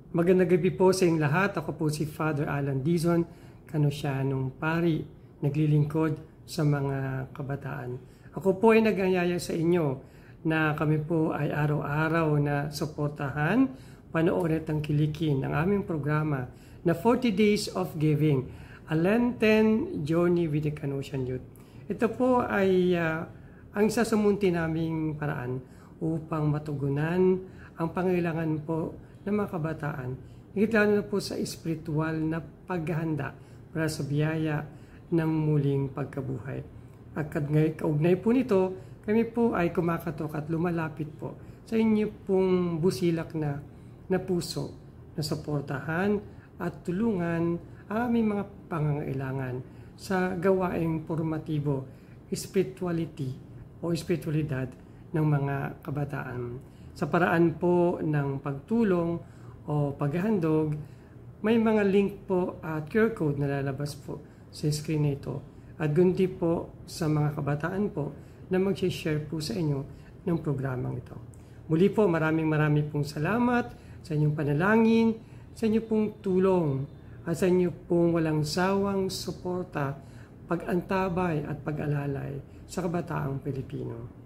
Magandang gabi po sa inyong lahat. Ako po si Father Alan Dizon, Kanosianong Pari, naglilingkod sa mga kabataan. Ako po ay nag-aanyaya sa inyo na kami po ay araw-araw na suportahan, panoorin at tangkilikin ang aming programa na 40 Days of Giving, a Lenten Journey with the Canosian Youth. Ito po ay ang isa sa munti naming paraan upang matugunan ang pangailangan po ng mga kabataan, higit lalo na po sa espiritual na paghahanda para sa biyaya ng muling pagkabuhay. At kaugnay po nito, kami po ay kumakatok at lumalapit po sa inyo pong busilak na puso na suportahan at tulungan ang aming mga pangangailangan sa gawaing formatibo, spirituality o spiritualidad ng mga kabataan. Sa paraan po ng pagtulong o paghahandog, may mga link po at QR code na lalabas po sa screen na ito. At gundi po sa mga kabataan po na mag-share po sa inyo ng programang ito. Muli po, maraming pong salamat sa inyong panalangin, sa inyong pong tulong, at sa inyong pong walang sawang suporta, pag-antabay at pag-alalay sa kabataang Pilipino.